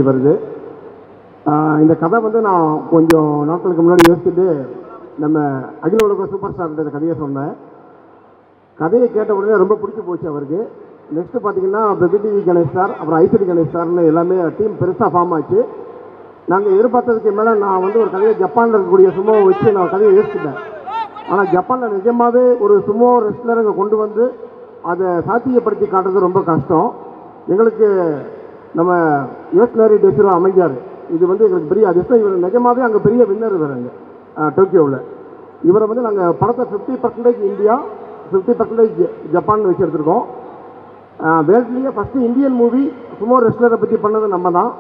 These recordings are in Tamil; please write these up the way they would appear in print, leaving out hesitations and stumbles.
வருது. இந்த கதை வந்து நான் கொஞ்சம் நாட்களுக்கு முன்னாடி யோசிச்சுட்டு நம்ம அகில உலக சூப்பர் ஸ்டார் இந்த கதையை சொன்னேன். கதையை கேட்ட உடனே ரொம்ப பிடிச்சி போச்சு அவருக்கு. நெக்ஸ்ட்டு பார்த்தீங்கன்னா பிபிடிவி கணேஷ் சார், அப்புறம் ஐசிடி கணேஷ் சார்னு எல்லாமே டீம் பெருசாக ஃபார்ம் ஆச்சு. நாங்கள் எதிர்பார்த்ததுக்கு மேலே நான் வந்து ஒரு கதையை ஜப்பானில் இருக்கக்கூடிய சுமோவை வச்சு நான் கதையை யோசிச்சுட்டேன். ஆனால் ஜப்பானில் நிஜமாகவே ஒரு சுமோ ரெஸ்லர் அங்கே கொண்டு வந்து அதை சாத்தியப்படுத்தி காட்டுறது ரொம்ப கஷ்டம். எங்களுக்கு நம்ம யோசினரி டெசிரோ அமைஞ்சார். இது வந்து எங்களுக்கு பெரிய அதிர்ஷ்டம். இவர் நிஜமாகவே அங்கே பெரிய வின்னர் வராங்க டோக்கியோவில். இவரை வந்து நாங்கள் படத்தை 50% இந்தியா, 50% ஜப்பான் வச்சு எடுத்துருக்கோம். வேர்ல்ட்லேயே ஃபஸ்ட்டு இந்தியன் மூவி சுமோ ரெஸ்லரை பற்றி பண்ணது நம்ம தான்.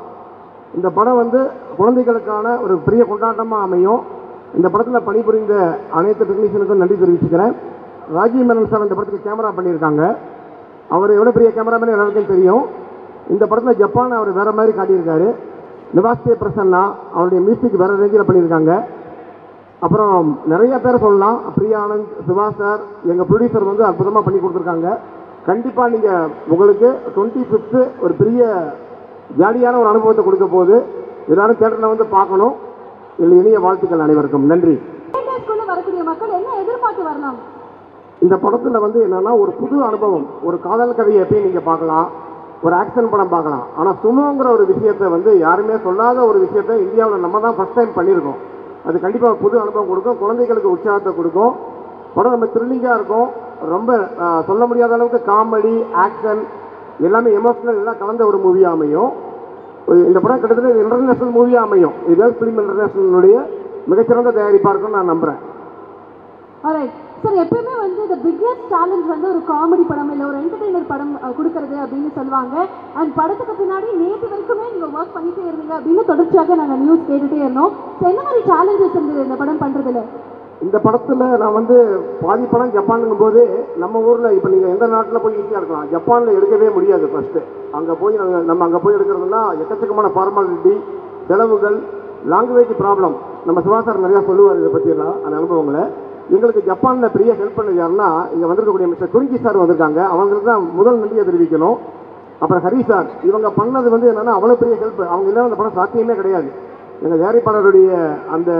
இந்த படம் வந்து குழந்தைகளுக்கான ஒரு பெரிய கொண்டாட்டமாக அமையும். இந்த படத்தில் பணிபுரிந்த அனைத்து டெக்னீஷியனுக்கும் நன்றி தெரிவிச்சுக்கிறேன். ராஜீவ் மேனன் சார் இந்த படத்துக்கு கேமரா பண்ணியிருக்காங்க. அவர் எவ்வளோ பெரிய கேமராமேன் எல்லாருக்கும் தெரியும். இந்த படத்தில் ஜப்பான் அவர் வேறு மாதிரி காட்டியிருக்காரு. நிவாஸ்தே பிரசன்னா அவருடைய மியூசிக் வேறு ரேஞ்சில் பண்ணியிருக்காங்க. அப்புறம் நிறைய பேர் சொல்லலாம். பிரியா ஆனந்த், சிவா சார், எங்கள் ப்ரொடியூசர் வந்து அற்புதமாக பண்ணி கொடுத்துருக்காங்க. கண்டிப்பாக நீங்கள் உங்களுக்கு 25th ஒரு பெரிய ஜாலியான ஒரு அனுபவத்தை கொடுக்க போது எல்லாரும் தேட்டரில் வந்து பார்க்கணும். இதில் இனிய வாழ்த்துக்கள் அனைவருக்கும். நன்றி. வரக்கூடிய மக்கள் என்ன எதிர்பார்த்து வரலாம்? இந்த படத்தில் வந்து என்னென்னா ஒரு புது அனுபவம், ஒரு காதல் கதையை எப்பயும் நீங்கள் பார்க்கலாம், ஒரு ஆக்ஷன் படம் பார்க்கலாம். ஆனால் சுமோங்கிற ஒரு விஷயத்தை வந்து யாருமே சொல்லாத ஒரு விஷயத்தை இந்தியாவில் நம்ம தான் ஃபஸ்ட் டைம் பண்ணியிருக்கோம். அது கண்டிப்பாக புது அனுபவம் கொடுக்கும், குழந்தைகளுக்கு உற்சாகத்தை கொடுக்கும். படம் நம்ம த்ரில்லிங்காக இருக்கும். ரொம்ப சொல்ல முடியாத அளவுக்கு காமெடி, ஆக்ஷன் எல்லாமே எமோஷனல் எல்லாம் கலந்த ஒரு மூவியாக அமையும். இந்த படம் கிட்டத்தட்ட இன்டர்நேஷ்னல் மூவியாக அமையும். இது வேர்ல்ட் ஃபிலிம் இன்டர்நேஷ்னலுடைய மிகச்சிறந்த தயாரிப்பாக இருக்கும்னு நான் நம்புகிறேன். சார், எப்பயுமே வந்து இந்த பிக்கெஸ்ட் சேலஞ்ச் வந்து ஒரு காமெடி படம் இல்லை ஒரு என்டர்டெய்னர் படம் கொடுக்கறது அப்படின்னு சொல்லுவாங்க. அண்ட் படத்துக்கு பின்னாடி நேற்று வரைக்குமே நீங்கள் ஒர்க் பண்ணிட்டே இருந்தீங்க அப்படின்னு தொடர்ச்சியாக நாங்கள் நியூஸ் கேட்டுகிட்டே இருந்தோம். ஸோ என்ன மாதிரி சேலஞ்சஸ் இருந்தது இந்த படம் பண்ணுறதுல? இந்த படத்தில் நான் வந்து பாதி படம் ஜப்பானுங்கும் போது நம்ம ஊரில் இப்போ நீங்கள் எந்த நாட்டில் போய் ஈஸியாக இருக்கலாம், ஜப்பானில் எடுக்கவே முடியாது. ஃபஸ்ட்டு அங்கே போய் நம்ம அங்கே போய் எடுக்கிறதுனா எக்கச்சக்கமான ஃபார்மாலிட்டி, செலவுகள், லாங்குவேஜ் ப்ராப்ளம். நம்ம சிவாசார் நிறையா சொல்லுவார் இதை பற்றியெல்லாம் அந்த அனுபவங்களை. எங்களுக்கு ஜப்பானில் பெரிய ஹெல்ப் பண்ணது யாருன்னா இங்கே வந்திருக்கக்கூடிய மிஸ்டர் குறிஞ்சி சார் வந்திருக்காங்க. அவங்களுக்கு தான் முதல் நன்றியை தெரிவிக்கணும். அப்புறம் ஹரி சார், இவங்க பண்ணது வந்து என்னென்னா அவ்வளோ பெரிய ஹெல்ப். அவங்க இல்லாமல் அந்த படம் சாத்தியமே கிடையாது. எங்கள் தயாரிப்பாளருடைய அந்த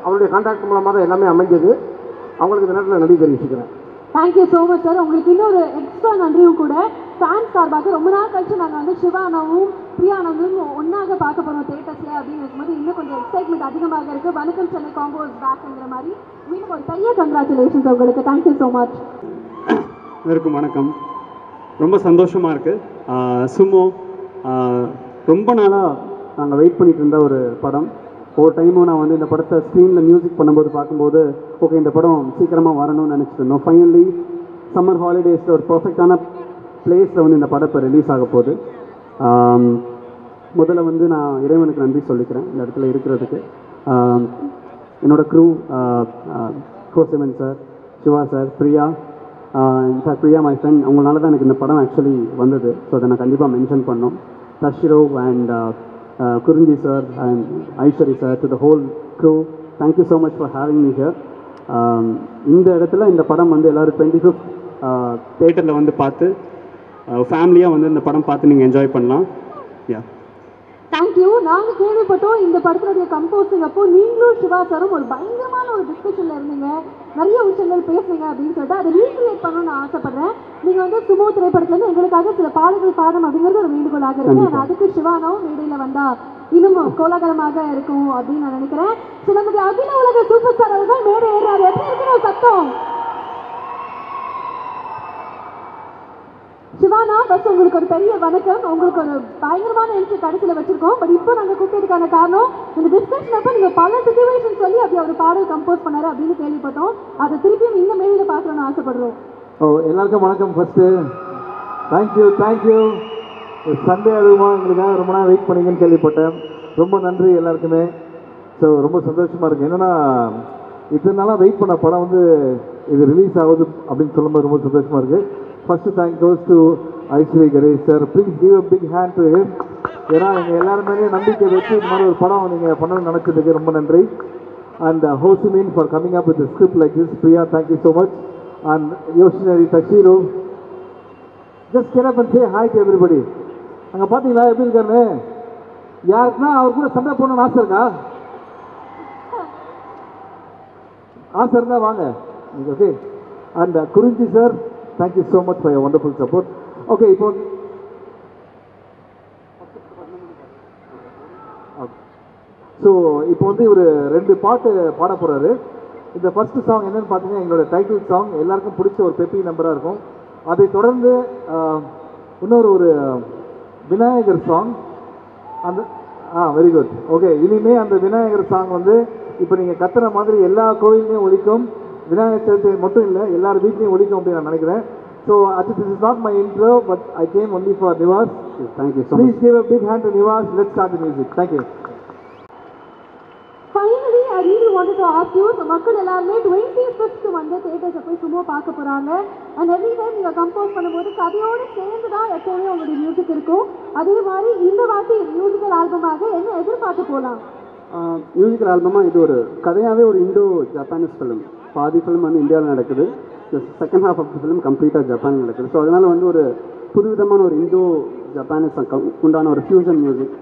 அவருடைய கான்டாக்ட் மூலமாக தான் எல்லாமே அமைஞ்சது. அவங்களுக்கு இந்த நேரத்தில் நன்றி தெரிவிச்சுக்கிறேன். Thank you so much sir. உங்களுக்கு இன்னொரு எக்ஸ்ட்ரா நன்றியும் கூட ஃபேன்ஸ் சார்பாக. ரொம்ப நாள் கழிச்சு நாங்கள் வந்து சிவானாவும் பிரியானந்தும் ஒன்றாக பார்க்க போகிறோம் தேட்டர்ஸில் அப்படின்னு இருக்கும்போது இன்னும் கொஞ்சம் எக்ஸைட்மெண்ட் அதிகமாக இருக்குது. வணக்கம் சென்னை காம்போஸ் பேக்குங்கிற மாதிரி மீண்டும் ஒரு பெரிய கங்க்ராச்சுலேஷன்ஸ் உங்களுக்கு. Thank you so much. எல்லாருக்கும் வணக்கம். ரொம்ப சந்தோஷமாக இருக்குது. சுமோ ரொம்ப நாளாக நாங்கள் வெயிட் பண்ணிட்டு இருந்த ஒரு படம். ஒவ்வொரு டைமும் நான் வந்து இந்த படத்தை ஸ்க்ரீனில் மியூசிக் பண்ணும்போது பார்க்கும்போது ஓகே இந்த படம் சீக்கிரமாக வரணும்னு நினச்சிட்டு இருந்தோம். ஃபைனலி சம்மர் ஹாலிடேஸில் ஒரு பர்ஃபெக்டான பிளேஸில் வந்து இந்த படம் இப்போ ரிலீஸ் ஆக போகுது. முதல்ல வந்து நான் இறைவனுக்கு நன்றி சொல்லிக்கிறேன் இந்த இடத்துல இருக்கிறதுக்கு. என்னோடய க்ரூ கோசிவன் sir, Siva sir, Priya, sir Priya my friend, அவங்களால தான் எனக்கு இந்த படம் ஆக்சுவலி வந்தது. ஸோ அதை நான் கண்டிப்பாக மென்ஷன் பண்ணோம். தஷிரோ and Kurunji sir and Aishwari sir, to the whole crew, thank you so much for having me here. இந்த இடத்துல இந்த படம் வந்து எல்லோரும் 25th தேட்டரில் வந்து பார்த்து ஃபேமிலியாக வந்து இந்த படம் பார்த்து நீங்கள் என்ஜாய் பண்ணலாம். யா, தேங்க்யூ. நாங்கள் கேள்விப்பட்டோம் இந்த படத்தினுடைய கம்போசிங் அப்போ நீங்களும் சிவா சாரும் ஒரு பயங்கரமான ஒரு டிஸ்கஷனில் இருந்தீங்க, நிறைய விஷயங்கள் பேசுனீங்க அப்படின்னு சொல்லிட்டு அதை ரீக்ரியேட் பண்ணணும்னு நான் ஆசைப்படுறேன். நீங்கள் வந்து சுமோ திரைப்படத்துலேருந்து எங்களுக்காக சில பாடல்கள் பாடணும் அப்படிங்கிறது ஒரு வேண்டுகோளாக இருக்குது. அதுக்கு சிவானாவும் மேடையில் வந்தால் இன்னும் கோலாகலமாக இருக்கும் அப்படின்னு நான் நினைக்கிறேன். ஸோ நம்முடைய அகில உலக சூப்பர் ஸ்டார் அவர்கள் மேடை ஏறாரு. எப்படி இருக்குன்னு ஒரு சத்தம். சிவானா, ஃபர்ஸ்ட் உங்களுக்கு ஒரு பெரிய வணக்கம். உங்களுக்கு ஒரு பயங்கரமான என்ட்ரி கடைசியில் வச்சிருக்கோம். பட் இப்போ நாங்கள் கூப்பிட்டதுக்கான காரணம் இந்த டிஸ்கஷன் அப்போ நீங்கள் பல சிச்சுவேஷன் சொல்லி அப்படி ஒரு பாடல் கம்போஸ் பண்ணாரு அப்படின்னு கேள்விப்பட்டோம். அதை திருப்பியும் இந்த மேடையில் பார்க்கணும்னு ஆசைப்படுறோம். எல்லாருக்கும் வணக்கம். First thank you. சண்டே அதுவுமா எங்களுக்காக ரொம்ப நாள் வெயிட் பண்ணிங்கன்னு கேள்விப்பட்டேன். ரொம்ப நன்றி எல்லாருக்குமே. ஸோ ரொம்ப சந்தோஷமாக இருக்குது. என்னென்னா இத்தனை நாளாக வெயிட் பண்ண படம் வந்து இது ரிலீஸ் ஆகுது அப்படின்னு சொல்லும்போது ரொம்ப சந்தோஷமாக இருக்குது. First thank goes to Ishari Ganesh sir. Please give a big hand to him. ஏன்னா நீங்கள் எல்லாருமே நம்பிக்கை வச்சு இந்த மாதிரி ஒரு படம் நீங்கள் பண்ணணும்னு நினச்சதுக்கு ரொம்ப நன்றி. And Hosimin for coming up with a script like this. Priya, thank you so much. And Yoshinari Tashiro, just get up and say hi to everybody. அங்கே பார்த்தீங்களா எப்படி இருக்காருன்னு? யாருக்குன்னா அவர் கூட சண்டை போடணும்னு ஆசை இருக்கா? ஆசை இருந்தால் வாங்க. Okay. And Kurinji sir, thank you so much for your wonderful support. Okay, இப்போ ஸோ இப்போ வந்து இவர் 2 பாட்டு பாட போகிறாரு. இந்த ஃபர்ஸ்ட் சாங் என்னன்னு பார்த்தீங்கன்னா எங்களோட டைட்டில் சாங், எல்லாருக்கும் பிடிச்ச ஒரு பெப்பி நம்பராக இருக்கும். அதை தொடர்ந்து இன்னொரு ஒரு விநாயகர் சாங். அந்த வெரி குட். ஓகே, இனிமே அந்த விநாயகர் சாங் வந்து இப்போ நீங்கள் கத்துற மாதிரி எல்லா கோயிலையும் ஒலிக்கும். விநாயகர் சதுர்த்தி மட்டும் இல்லை, எல்லார் வீட்லையும் ஒலிக்கும் அப்படின்னு நான் நினைக்கிறேன். So this is not my intro, but I came only for Nivas. Thank you so much. Please give a big hand to Nivas. Let's start the music. Thank you. Finally I really wanted to ask you, மக்கள் எல்லாருமே 25th வந்து தியேட்டர்ஸை போய் சும்மா பார்க்க போகிறாங்க. அண்ட் எவ்ரி டைம் நீங்கள் கம்போஸ் பண்ணும்போது கதையோடு சேர்ந்து தான் எப்போவுமே உங்களுடைய மியூசிக் இருக்கும். அதே மாதிரி இந்த வாட்டி மியூசிக்கல் ஆல்பமாக என்ன எதிர்பார்த்து போகலாம்? மியூசிக்கல் ஆல்பமாக இது ஒரு கதையாகவே ஒரு இண்டோ ஜப்பானீஸ் ஃபிலிம். பாதி ஃபிலிம் வந்து இந்தியாவில் நடக்குது, second half of the film கம்ப்ளீட்டாக ஜப்பானில் நடக்குது. ஸோ அதனால் வந்து ஒரு புதுவிதமான ஒரு இண்டோ ஜப்பானீஸ் உண்டான ஒரு fusion music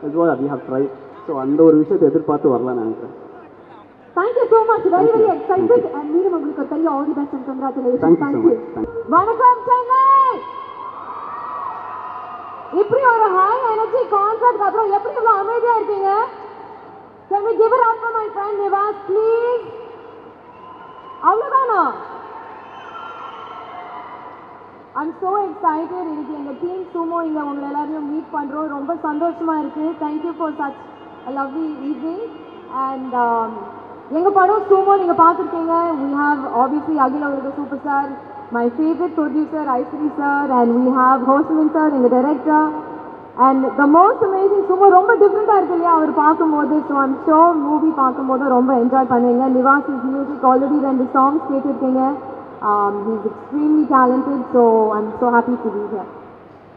is what we have try. So அந்த ஒரு விஷயத்தை எதிர்பார்த்து வரலாம்னு நினைக்கிறேன். Thank you so much, very very excited. And மீண்டும் உங்களுக்கு பெரிய all the best and congratulation. Thank you. வணக்கம் சென்னை. இப்படி ஒரு ஹை எனர்ஜி கான்சர்ட்க்கு அப்புறம் எப்படி இவ்வளோ அமைதியாக இருக்கீங்க? Can we give it up for my friend Nivas, please? அவ்வளோதானா? I'm so excited. இன்னைக்கு எங்கள் டீம் சுமோ இங்கே உங்களை எல்லாரையும் மீட் பண்ணுறோம். ரொம்ப சந்தோஷமாக இருக்குது. Thank you for such a lovely evening. And எங்கள் படம் சுமோ நீங்கள் பார்த்துருக்கீங்க. We have obviously அகில உலக super star, my favorite producer Ishari sir, and we have ஹோசமன் சார் எங்கள் director. And the most amazing சும்மா ரொம்ப டிஃப்ரெண்ட்டாக இருக்கு இல்லையா அவர் பார்க்கும்போது. ஸோ ஐம் ஷோர் மூவி பார்க்கும்போது ரொம்ப என்ஜாய் பண்ணுவீங்க. Nivas is music already 2 songs கேட்டிருக்கீங்க. He is extremely talented, so I'm so happy to be here.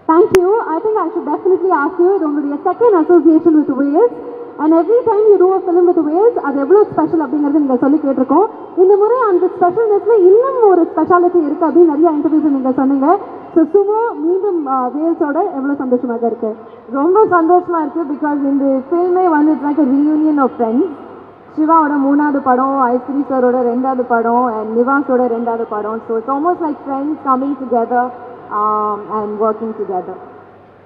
Thank you. I think I should definitely ask you, இது உங்களுடைய second association with Wales, and every time you do a film with Wales, அது எவ்வளோ ஸ்பெஷல் அப்படிங்கிறது நீங்கள் சொல்லி கேட்டிருக்கோம். இந்த முறை அந்த ஸ்பெஷல்னஸில் இன்னும் ஒரு ஸ்பெஷாலிட்டி இருக்குது அப்படின்னு நிறைய இன்டர்வியூஸ் நீங்கள் சொன்னீங்க. ஸோ சுமோ மீண்டும் வேல்ஸோட எவ்வளோ சந்தோஷமாக இருக்குது? ரொம்ப சந்தோஷமாக இருக்குது. பிகாஸ் இந்த ஃபில்மே வந்து it's like a reunion of friends. சிவாவோட 3வது படம், ஐஸ்வரி சாரோட 2வது படம், அண்ட் நிவாஸோட 2வது படம். So it's almost like friends coming together and working together.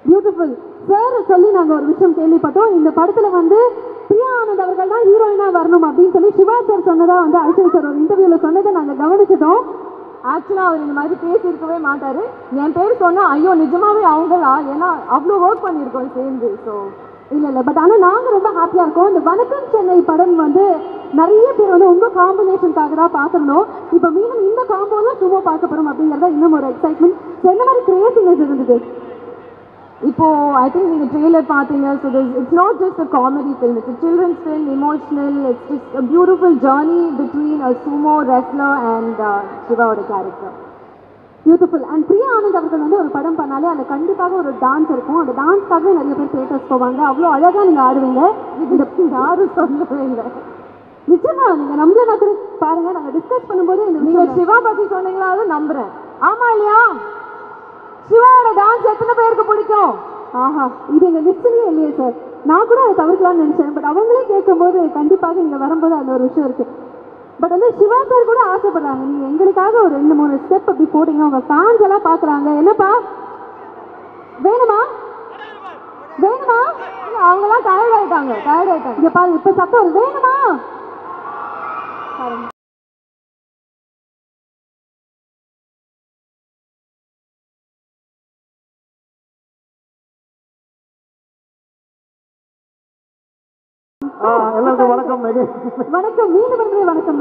Beautiful. Sir சொல்லி நாங்கள் ஒரு விஷயம் கேள்விப்பட்டோம். இந்த படத்தில் வந்து பிரியா ஆனந்த் அவர்கள் தான் ஹீரோயினாக வரணும் அப்படின்னு சொல்லி சிவா சார் சொன்னதாக வந்து ஐஸ்வரி சார் ஒரு இன்டர்வியூவில் சொன்னதை நாங்கள் கவனிச்சிட்டோம். ஆக்சுவலாக அவர் இந்த மாதிரி பேசியிருக்கவே மாட்டார். என் பேர் சொன்னால் ஐயோ நிஜமாவே அவங்களா, ஏன்னா அவ்வளோ ஒர்க் பண்ணியிருக்கோம் சேர்ந்து. ஸோ இல்லை பட் ஆனால் நாங்கள் ரொம்ப ஹாப்பியாக இருக்கோம். இந்த வணக்கம் சென்னை படம் வந்து நிறைய பேர் வந்து உங்கள் காம்பினேஷனுக்காக தான் பார்த்துருந்தோம். இப்போ மீண்டும் இந்த காம்போவில் சும்மா பார்க்க போகிறோம் அப்படிங்கிறத இன்னும் ஒரு எக்ஸைட்மெண்ட். ஸோ என்ன மாதிரி கிரியேட்டிவ்னஸ் இருந்தது? இப்போது ஐ திங்க் நீங்கள் ட்ரெய்லர் பார்த்தீங்க. So it's not just a comedy film, it's children's film, emotional. It's just a beautiful journey between a sumo wrestler and சிவாவோட character. Beautiful. And Priya Anand அவர்கள் வந்து ஒரு படம் பண்ணாலே அதில் கண்டிப்பாக ஒரு டான்ஸ் இருக்கும். அந்த டான்ஸ்க்காகவே நிறைய பேர் தேட்டர்ஸ் போவாங்க. அவ்வளோ அழகாக நீங்கள் ஆடுவீங்க. இந்த யாரும் சொல்லவே இல்லை. நிச்சயமா நீங்கள் நம்மள கூட பாருங்கள். நாங்கள் டிஸ்கஸ் பண்ணும்போது நீங்கள் சிவா பற்றி சொன்னீங்களாவது நம்புகிறேன். ஆமாம் இல்லையா? சிவாவோட டான்ஸ் எத்தனை பேருக்கு பிடிக்கும்? ஆஹா, இது எங்கள் லிஸ்ட்லேயே இல்லையே சார். நான் கூட அதை தவிர்க்கலாம்னு நினச்சேன். பட் அவங்களே கேட்கும்போது கண்டிப்பாக நீங்கள் வரும்போது அந்த ஒரு விஷயம் இருக்குது. பட் வந்து சிவா சார் கூட ஆசைப்படுறாங்க நீங்கள் எங்களுக்காக ஒரு 2-3 ஸ்டெப் அப்படி போட்டிங்கன்னா உங்கள் ஃபேன்ஸ் எல்லாம் பார்க்குறாங்க. என்னப்பா வேணுமா வேணுமா? இல்லை அவங்களாம் டயர்ட் ஆகிட்டாங்க. இங்கே பாருங்க, இப்போ சத்தம் ஒரு வேணுமா பாருங்க. எல்லாருக்கும் வணக்கம். வணக்கம். மீண்டும் வணக்கம்.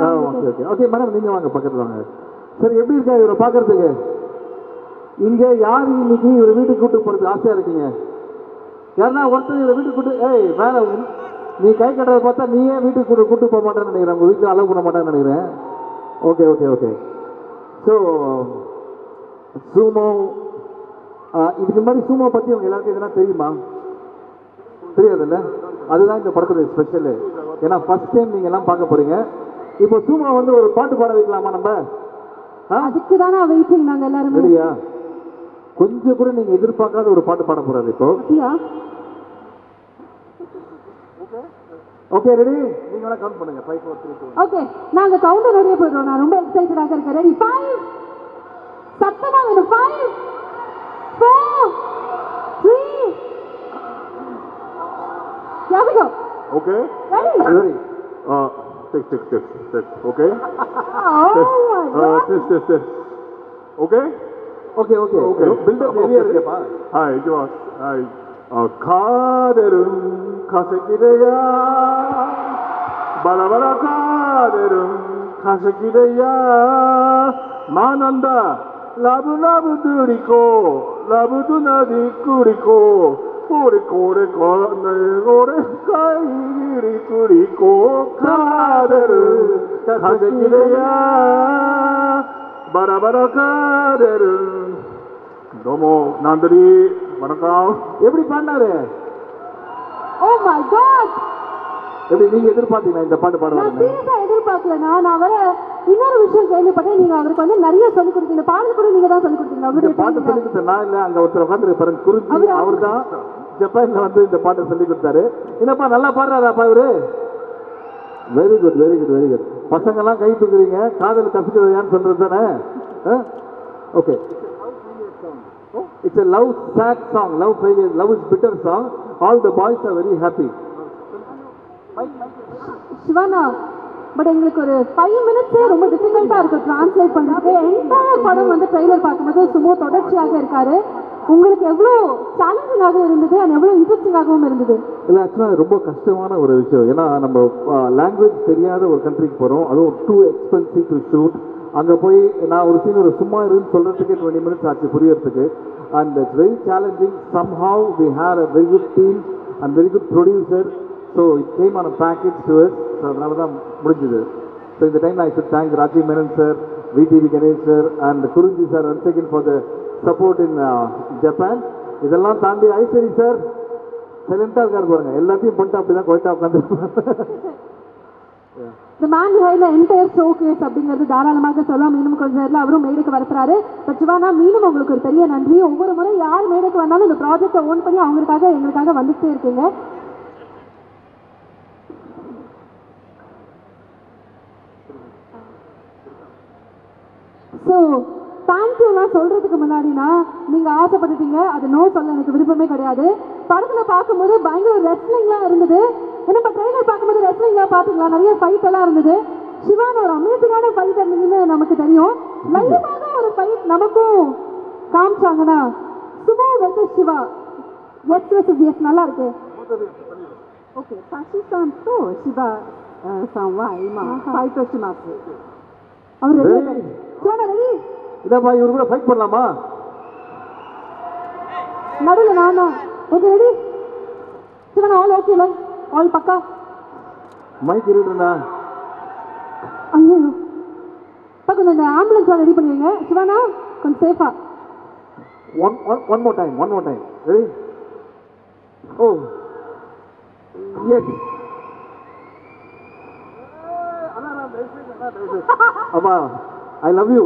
ஓகே மேடம், நீங்கள் வாங்க பக்கத்தில் வாங்க. சரி, எப்படி இருக்கா இவரை பார்க்கறதுக்கு? இங்கே யார் இன்னைக்கு இவர் வீட்டுக்கு கூட்டு போகிறதுக்கு ஆசையாக இருக்கீங்க? யாருன்னா ஒருத்தர் இவரை வீட்டுக்கு கூட்டு வேலை நீ கை கட்டுறதை பார்த்தா நீயே வீட்டுக்கு கூட்டு போக மாட்டேன்னு நினைக்கிறேன். உங்கள் வீட்டில் அலோவ் பண்ண மாட்டேன்னு நினைக்கிறேன். ஓகே. ஸோ சூமோ, இதுக்கு மாதிரி சூமோ பற்றி உங்க எல்லாருக்கும் எதனா தெரியுமா? தெரியாதுல்ல? அதுதான் இந்த படத்துடைய ஸ்பெஷலு. ஏன்னா ஃபர்ஸ்ட் டைம் நீங்கள் எல்லாம் பார்க்க போறீங்க. இப்போ சூமா வந்து ஒரு பாட்டு பாட வைக்கலாமா நம்ம? அதுக்கு தானே வெயிட்டிங் நாங்கள் எல்லாரும். சரியா? கொஞ்சம் கூட நீங்கள் எதிர்பார்க்காத ஒரு பாட்டு பாட போறாரு இப்போ. ஓகே ரெடி நீங்களா கவுண்ட் பண்ணுங்க 5 4 3 2 ஓகே நாங்க கவுண்டர் ஓடியே போயிடுறோம். நான் ரொம்ப எக்ஸைட்டடாக இருக்கேன். ரெடி 5 சத்தமா வேணும். 5 4 3 Here we go. Okay Ready? Ready tech okay Oh my God. Test okay okay okay Okay. Buildup ஹெவியா இருக்கேப்பா ஹாய் ஜோஸ் ஹாய் காதரும் கசக்கிறையா பலபல காதரும் கசக்கிறையா மானந்தா லபு லபு துடிக்கோ லபு துனதி குடிக்கோ கோரி கோரி கோரி கைரி குடிக்கோ காதரு கசக்கிறையா பலபல காதரு டோமோ நன்றி வணக்கம் எப்படி பண்ணாரு Oh my God. எப்படி நீங்க எதிர்பார்த்தீங்களா இந்த பாட்டு நான் பாடுவாங்க சீரியஸா எதிர்பார்க்கலண்ணா. நான் வர இன்னொரு விஷயம் கேள்விப்பட்டேன். நீங்க அவருக்கு வந்து நிறைய சொல்லிக் கொடுத்தீங்க. பாடல் கூட நீங்க தான் சொல்லிக் கொடுத்தீங்க. இந்த பாட்டு அவரு சொல்லி கொடுத்த நான் இல்ல அங்க ஒருத்தர் உட்காந்து பாருங்க குறிஞ்சி அவரு- அவர் தான் ஜப்பான்ல வந்து இந்த பாட்டை சொல்லி கொடுத்தாரு என்னப்பா நல்லா பாடுறாராப்பா இவரு very good very good very good பசங்க எல்லாம் கை தூக்குறீங்க காதல் கசுக்குறதான்னு சொல்றது தானே okay it's a love sad song love failure love is bitter song all the boys are very happy சிவானா பட் எங்களுக்கு ஒரு 5 மினிட்ஸே ரொம்ப டிஃபிகல்ட்டா இருக்கு டிரான்ஸ்லேட் பண்றதுக்கு. என்டையர் படம் வந்து ட்ரெய்லர் பார்க்கும்போது சும்மா தொடர்ச்சியாக இருக்காரு. உங்களுக்கு எவ்வளோ சேலஞ்சிங்காகவும் இருந்தது அண்ட் எவ்வளோ இன்ட்ரெஸ்டிங்காகவும் இருந்தது? இல்லை ஆக்சுவலாக ரொம்ப கஷ்டமான ஒரு விஷயம் ஏன்னா நம்ம லாங்குவேஜ் தெரியாத ஒரு கண்ட்ரிக்கு போகிறோம் அதுவும் டூ எக்ஸ்பென்சிவ் டு ஷூட் அங்கே போய் நான் ஒரு சீன் ஒரு சும்மா இருந்து சொல்கிறதுக்கே 20 மினிட்ஸ் ஆச்சு புரியறதுக்கு and it's very challenging somehow we have a very good team and very good producer so it came on a package to us so அதனால தான் முடிஞ்சுது ஸோ இந்த time I should thank Rajiv Menon sir VTV Ganesh sir and Kurinji sir once again for the support in Japan இதெல்லாம் தாண்டி ஐஸ்வரி சார் சைலண்டாக இருக்காரு பாருங்க எல்லாத்தையும் பண்ணிட்டு அப்படி தான் கொயிட்டா உட்காந்து இந்த மேன் ஹைல என்டையர் ஷோ கேஸ் அப்படிங்கிறது தாராளமாக சொல்லலாம். மீண்டும் கொஞ்ச நேரத்தில் அவரும் மேடைக்கு வரப்போறாரு. பட் சிவானா மீண்டும் உங்களுக்கு ஒரு பெரிய நன்றி. ஒவ்வொரு முறை யார் மேடைக்கு வந்தாலும் இந்த ப்ராஜெக்டை ஓன் பண்ணி அவங்களுக்காக எங்களுக்காக வந்துட்டே இருக்கீங்க. ஸோ தேங்க்யூலாம் சொல்றதுக்கு முன்னாடினா நீங்க ஆசைப்பட்டுட்டீங்க அது நோ சொல்ல எனக்கு விருப்பமே கிடையாது. படத்துல பார்க்கும்போது பயங்கர ரெஸ்லிங்லாம் இருந்தது. ஏன்னா இப்போ ட்ரெய்லர் பார்க்கும்போது ரெஸ்லிங்லாம் பார்த்துங்களா நிறைய ஃபைட் எல்லாம் இருந்தது. சிவான ஒரு அமேசிங்கான ஃபைட் இருந்ததுன்னு நமக்கு தெரியும். லைவாக ஒரு ஃபைட் நமக்கும் காமிச்சாங்கன்னா sumo versus Siva S versus S நல்லா இருக்கு. OK、サシさんと柴さんは今、ファイトします。அவர் ரெடி சிவானா ரெடி இதாப்பா இவரு கூட ஃபைட் பண்ணலாமா நடுவில் நானா okay ready Siwana all ஓகேல all பக்கா மைக் இருட்டுண்ணா ஐயோ கொஞ்சம் இந்த ஆம்புலன்ஸ் ரெடி பண்ணுவீங்க சிவானா கொஞ்சம் சேஃபா ஒன் மோர் டைம் ரெடி ஓ எஸ் அப்பா I love you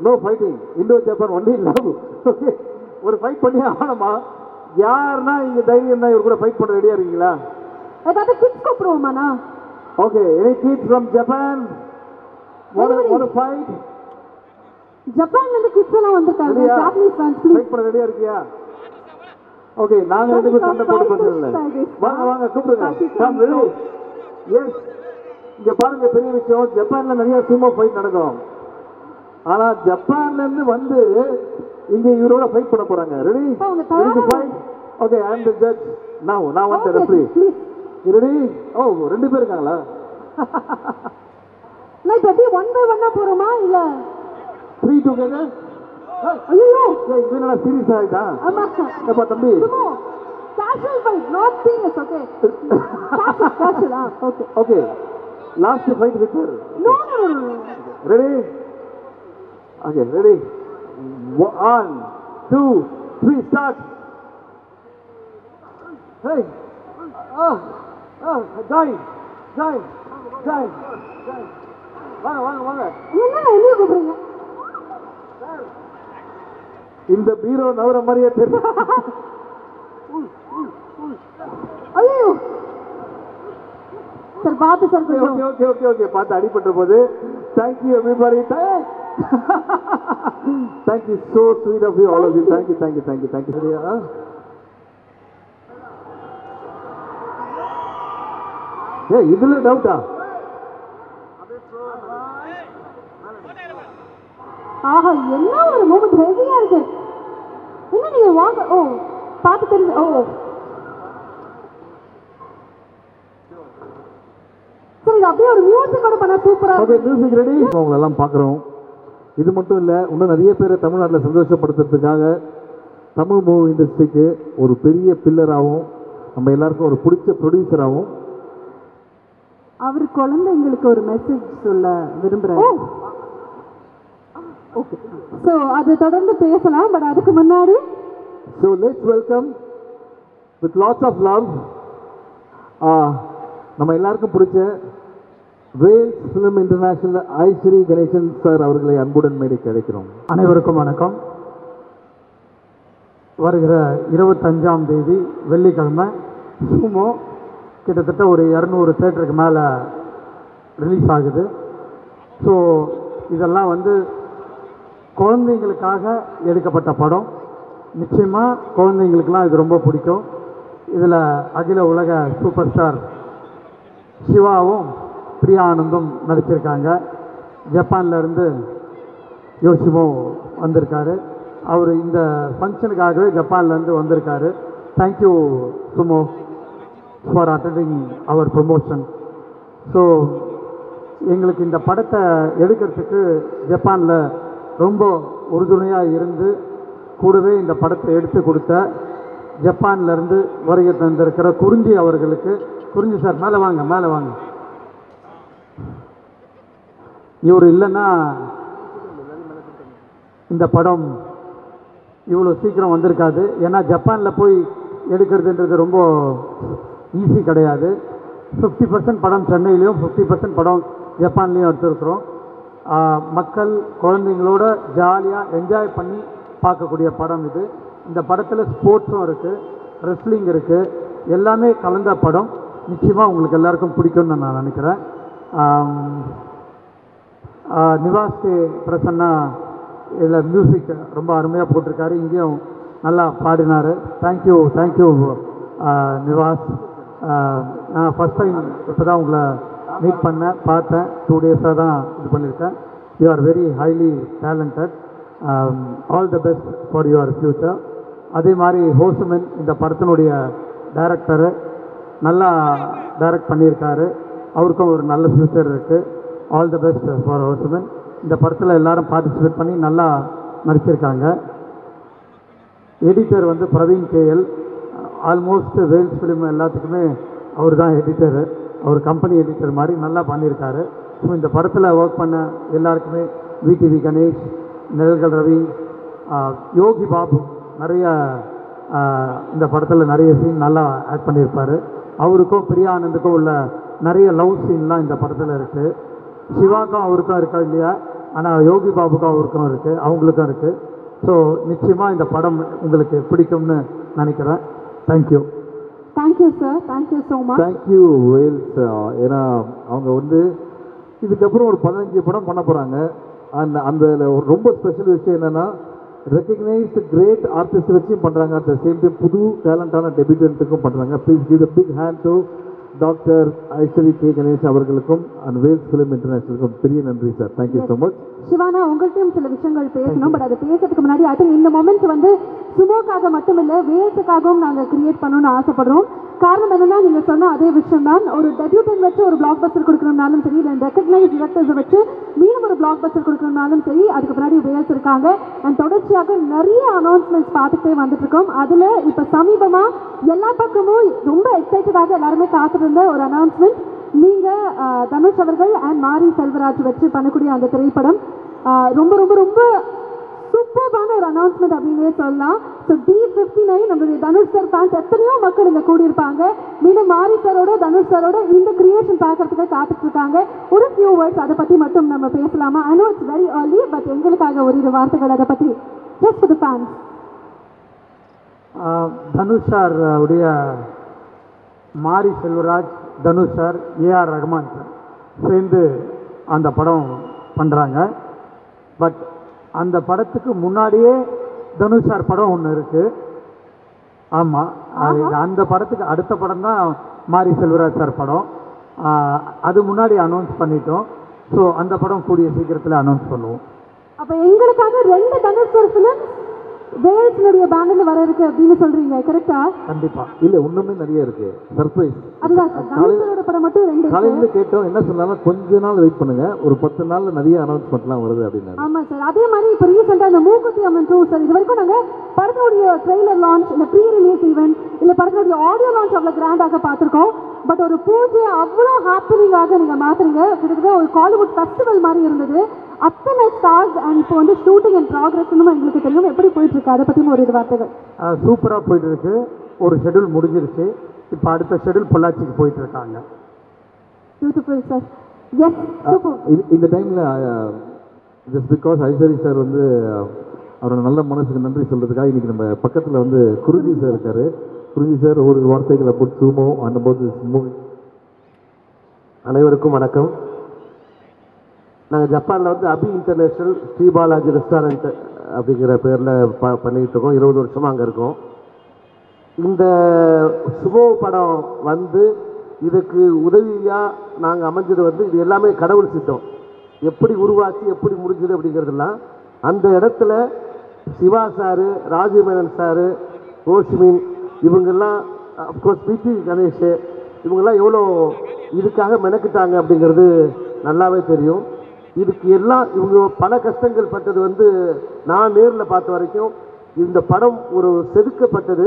know fighting Indo Japan only love okay ஒரு ஃபைட் பண்ணி ஆகணுமா யாருன்னா இங்க தைரியம் தான் இவர் கூட ஃபைட் பண்ண ரெடியா இருக்கீங்களா ஏதாவது கிட்ஸ் கூப்பிடுவோமாண்ணா okay any kids from Japan want to fight ஜப்பான்ல இருந்து கிட்ஸ் எல்லாம் வந்திருக்காங்க ரெடியா ஜாப்பனீஸ் ஃபேன்ஸ் ப்ளீஸ் ஃபைட் பண்ண ரெடியா இருக்கியா ஓகே நாங்க ரெண்டு பேரும் சண்டை போட பிரச்சனை இல்லை வாங்க வாங்க கூப்பிடுங்க கம் ரெடி எஸ் இங்க பாருங்க பெரிய விஷயம் ஜப்பான்ல நிறைய சுமோ ஃபைட் நடக்கும் ஆனா ஜப்பான்ல இருந்து வந்து இங்க இவரோட ஃபைட் பண்ண போறாங்க ரெடி அவங்க ரெடி டு தயாரா fight okay I am the judge now நான் வந்து ரெஃபரி ப்ளீஸ் ரெடி ஓ ரெண்டு பேர் இருக்காங்களா நான் இப்போ எப்படி 1 by 1 போறோமா இல்ல 3 டுகெதர் ஐயோ ஏய் இது என்ன சீரியஸ் ஆயிட்டா ஆமா அப்பா தம்பி sumo casual fight not serious okay casual okay okay last fight விக்கர் no ready okay ready 1 2 3 start hey die வாங்க என்ன என்ன கூப்பிடுறீங்க இந்த பீரோ நவர மாதிரியே தெரியும் ஐயோ சார் பார்த்து சார் ஓகே கொஞ்சம் ஓகே ஓகே ஓகே பார்த்து அடிபட்ட போது thank you everybody thank you so sweet of you all of you thank you thank you thank you thank you சரியா ஏ இதுல டவுட்டா ஆஹா என்ன ஒரு மூமெண்ட் ஹெவியா இருக்கு என்ன நீங்க வாங்க ஓ பார்த்து தெரிஞ்சு ஓ சரி இது அப்படியே ஒரு மியூசிக்கோட பண்ணா சூப்பரா ஓகே மியூசிக் ரெடி உங்களை எல்லாம் பார்க்குறோம் இது மட்டும் இல்லை இன்னும் நிறைய பேரை தமிழ்நாட்டில் சந்தோஷப்படுத்துறதுக்காக தமிழ் மூவி இண்டஸ்ட்ரிக்கு ஒரு பெரிய பில்லராகவும் நம்ம எல்லாருக்கும் ஒரு பிடிச்ச ப்ரொடியூசராகவும் அவர் குழந்தைங்களுக்கு ஒரு மெசேஜ் சொல்ல விரும்புறாரு ஓகே ஸோ அது தொடர்ந்து பேசலாம் பட் அதுக்கு முன்னாடி so let's welcome with lots of love நம்ம எல்லாருக்கும் பிடிச்ச Vels Film International Ishari Ganesan sir அவர்களை அன்புடன் மேடைக்கு அழைக்கிறோம். அனைவருக்கும் வணக்கம். வருகிற 25ஆம் தேதி வெள்ளிக்கிழமை சுமோ கிட்டத்தட்ட ஒரு 200 தேட்டருக்கு மேலே ரிலீஸ் ஆகுது. ஸோ இதெல்லாம் வந்து குழந்தைங்களுக்காக எடுக்கப்பட்ட படம். நிச்சயமாக குழந்தைங்களுக்கெல்லாம் இது ரொம்ப பிடிக்கும். இதில் அகில உலக சூப்பர் ஸ்டார் சிவாவும் பிரியா ஆனந்தும் நடிச்சிருக்காங்க. ஜப்பான்லேருந்து யோசிமோ வந்திருக்காரு. அவர் இந்த ஃபங்க்ஷனுக்காகவே ஜப்பான்லேருந்து வந்திருக்காரு. Thank you Sumo for attending our promotion. So எங்களுக்கு இந்த படத்தை எடுக்கிறதுக்கு ஜப்பானில் ரொம்ப உறுதுணையாக இருந்து கூடவே இந்த படத்தை எடுத்து கொடுத்த ஜப்பான்லேருந்து வருகை தந்திருக்கிற குறிஞ்சி அவர்களுக்கு, குறிஞ்சி சார் மேலே வாங்க மேலே வாங்க. இவர் இல்லைன்னா இந்த படம் இவ்வளோ சீக்கிரம் வந்திருக்காது. ஏன்னா ஜப்பானில் போய் எடுக்கிறதுன்றது ரொம்ப ஈஸி கிடையாது. 50% படம் சென்னையிலையும் 50% படம் ஜப்பான்லேயும் எடுத்துருக்குறோம். மக்கள் குழந்தைங்களோட ஜாலியாக என்ஜாய் பண்ணி பார்க்கக்கூடிய படம் இது. இந்த படத்தில் ஸ்போர்ட்ஸும் இருக்குது, ரெஸ்லிங் இருக்குது, எல்லாமே கலந்த படம். நிச்சயமாக உங்களுக்கு எல்லாருக்கும் பிடிக்கும்னு நான் நினைக்கிறேன். நிவாஸ் கே பிரசன்னா இதில் மியூசிக் ரொம்ப அருமையாக போட்டிருக்காரு. இங்கேயும் நல்லா பாடினார். Thank you thank you Nivas. நான் ஃபஸ்ட் டைம் இப்போ தான் உங்களை மீட் பண்ணேன், பார்த்தேன். 2 டேஸாக தான் இது பண்ணியிருக்கேன். You are very highly talented. All the best for your future. அதே மாதிரி ஹோசுமன் இந்த படத்தினுடைய டைரக்டரு நல்லா டைரக்ட் பண்ணியிருக்காரு. அவருக்கும் ஒரு நல்ல ஃப்யூச்சர் இருக்குது. ஆல் த பெஸ்ட் ஃபார் ஹோசுமன். இந்த படத்தில் எல்லாரும் பார்ட்டிசிபேட் பண்ணி நல்லா நடிச்சிருக்காங்க. எடிட்டர் வந்து Praveen KL. Almost Vels film எல்லாத்துக்குமே அவர் தான் எடிட்டரு. அவர் கம்பெனி எடிட்டர் மாதிரி நல்லா பண்ணியிருக்காரு. ஸோ இந்த படத்தில் ஒர்க் பண்ண எல்லாருக்குமே விடிவி கணேஷ், நிழல்கள் ரவி, யோகி பாபு நிறைய இந்த படத்தில் நிறைய சீன் நல்லா ஆட் பண்ணியிருப்பார். அவருக்கும் பிரியா ஆனந்துக்கும் உள்ள நிறைய லவ் சீன்லாம் இந்த படத்தில் இருக்குது. சிவாக்கும் அவருக்கும் இருக்கா இல்லையா, ஆனால் யோகி பாபுக்கும் அவருக்கும் இருக்குது, அவங்களுக்கும் இருக்குது. ஸோ நிச்சயமாக இந்த படம் உங்களுக்கு பிடிக்கும்னு நினைக்கிறேன். Thank you. Thank you sir, thank you so much. Thank you Vels. ஏன்னா அவங்க வந்து இதுக்கப்புறம் ஒரு 15 படம் பண்ண போகிறாங்க. அந்த ரொம்ப ஸ்பெஷல் விஷயம் என்னென்னா ரெக்கக்னைஸ்டு கிரேட் ஆர்டிஸ்ட் வச்சும் பண்ணுறாங்க. அட் த சேம் டைம் புது டேலண்டான டெபியூட்டன்ட்டுக்கும் பண்ணுறாங்க. Please give the big hand to doctor Ishari K Ganesh அவர்களுக்கும் அண்ட் வேல்ஸ் ஃபிலிம் இன்டர்நேஷனலுக்கும் பெரிய நன்றி சார். Thank you so much. சிவானா, உங்கள்கிட்டையும் சில விஷயங்கள் பேசணும். பட் அதை பேசுறதுக்கு முன்னாடி ஐ திங்க் இந்த மொமெண்ட் வந்து சுமோக்காக மட்டும் இல்லை, வேல்ஸுக்காகவும் நாங்கள் கிரியேட் பண்ணணும்னு ஆசைப்படுறோம். காரணம் என்னன்னா, நீங்கள் சொன்ன அதே விஷயம் தான். ஒரு டெபியூட்டன் வச்சு ஒரு பிளாக் பஸ்டர் கொடுக்கணும்னாலும் சரி, இல்லை ரெக்கக்னைஸ் டிரெக்டர்ஸை வச்சு மீண்டும் ஒரு பிளாக் பஸ்டர் கொடுக்கணும்னாலும் சரி, அதுக்கு பின்னாடி வேல்ஸ் இருக்காங்க. அண்ட் தொடர்ச்சியாக நிறைய அனௌன்ஸ்மெண்ட்ஸ் பார்த்துட்டே வந்துட்டு இருக்கோம். அதில் இப்போ சமீபமாக எல்லா பக்கமும் ரொம்ப எக்ஸைட்டடாக எல்லாருமே காத்திருந்த ஒரு அனௌன்ஸ்மெண்ட், நீங்கள் தனுஷ் அவர்கள் அண்ட் மாரி செல்வராஜ் வச்சு பண்ணக்கூடிய அந்த திரைப்படம் ரொம்ப ரொம்ப ரொம்ப சூப்பர்பான ஒரு அனௌன்ஸ்மெண்ட் அப்படின்னே சொல்லலாம். ஸோ D59 நம்மளுடைய தனுஷ் சார் ஃபேன்ஸ் எத்தனையோ மக்கள் இங்கே கூடியிருப்பாங்க. மீண்டும் மாரி சாரோட தனுஷ் சாரோட இந்த கிரியேஷன் பார்க்கறதுக்கு காத்துட்டு இருக்காங்க. ஒரு ஃபியூ வேர்ட்ஸ் அதை பற்றி மட்டும் நம்ம பேசலாமா? I know it's very early, but எங்களுக்காக ஒரு வார்த்தைகள் அதை பற்றி just for the fans. Dhanush sir உடைய Mari Selvaraj Dhanush sir, AR Rahman sir சேர்ந்து அந்த படம் பண்ணுறாங்க. பட் அந்த படத்துக்கு முன்னாடியே தனுஷ் சார் படம் ஒன்று இருக்குது. ஆமாம், அந்த படத்துக்கு அடுத்த படம் தான் மாரி செல்வராஜ் சார் படம். அது முன்னாடி அனௌன்ஸ் பண்ணிட்டோம். ஸோ அந்த படம் கூடிய சீக்கிரத்தில் அனௌன்ஸ் பண்ணுவோம். அப்ப எங்களுக்காக 2 தனுஷ் சார் ஃபிலிம் வேல்ஸ்னுடைய பேனர்ல வர இருக்கு அப்படின்னு சொல்றீங்க, கரெக்டா? கண்டிப்பா. இல்ல இன்னுமே நிறைய இருக்கு சர்ப்ரைஸ். அதுதான் சார், தனுஷ் சாரோட படம் மட்டும் 2 இருக்கு. காலையில கேட்டோம், என்ன சொன்னாலும் கொஞ்ச நாள் வெயிட் பண்ணுங்க, ஒரு 10 நாள்ல நிறைய அனௌன்ஸ்மெண்ட்லாம் வருது அப்படின்னா. ஆமா சார், அதே மாதிரி இப்போ ரீசெண்டா இந்த மூக்குத்தி அம்மன் 2 சார், இது வரைக்கும் நாங்க படத்தோடைய ட்ரெய்லர் லான்ச் இல்ல ப்ரீ ரிலீஸ் ஈவென்ட் இல்ல படத்தோடைய ஆடியோ லான்ச் அவ்வளவு கிராண்டாக பார்த்திருக்கோம். பட் ஒரு பூஜை அவ்வளோ ஹாப்பனிங்காக நீங்க மாத்துறீங்க. கிட்டத்தட்ட ஒரு காலிவுட் ஃபெஸ்டிவல் மாதிரி இருந்தது. அத்தனை ஸ்டார்ஸ் அண்ட் இப்போ வந்து ஷூட்டிங் அண்ட் ப்ராக்ரஸ்னு எங்களுக்கு தெரியும். எப்படி போயிட்டு இருக்கு அதை பத்தி ஒரு வார்த்தைகள்? சூப்பராக போயிட்டு இருக்கு. ஒரு ஷெட்யூல் முடிஞ்சிருச்சு. இப்போ அடுத்த ஷெட்யூல் பொள்ளாச்சிக்கு போயிட்டு இருக்காங்க. Beautiful sir. Yes, super. இந்த டைம்ல ஜஸ்ட் பிகாஸ் ஐஸ்வரி சார் வந்து அவரோட நல்ல மனசுக்கு நன்றி சொல்றதுக்காக இன்னைக்கு நம்ம பக்கத்தில் வந்து குருஜி சார் இருக்காரு. குருஜி சார் ஒரு வார்த்தைகள் அப்போ சூமோ அந்த போது மூவி. அனைவருக்கும் வணக்கம். நாங்கள் ஜப்பானில் வந்து அபி இன்டர்நேஷ்னல் ஸ்ரீபாலாஜி ரெஸ்டாரண்ட் அப்படிங்கிற பேரில் பண்ணிகிட்டு இருக்கோம். 20 வருஷமாக அங்கே இருக்கோம். இந்த சுமோ படம் வந்து இதுக்கு உதவியாக நாங்கள் அமைஞ்சது வந்து இது எல்லாமே கடவுள் சித்தம். எப்படி உருவாச்சு எப்படி முடிஞ்சது அப்படிங்கிறதுலாம் அந்த இடத்துல சிவா சாரு, ராஜீவ் மேனன் சாரு, ரோஷ்மின் இவங்கெல்லாம், அஃப்கோர்ஸ் பிடி கணேஷ் இவங்கெல்லாம் எவ்வளோ இதுக்காக மெனக்கிட்டாங்க அப்படிங்கிறது நல்லாவே தெரியும். இதுக்கு எல்லாம் இவங்க பல கஷ்டங்கள் பட்டது வந்து நான் நேரில் பார்த்த வரைக்கும் இந்த படம் ஒரு செதுக்கப்பட்டது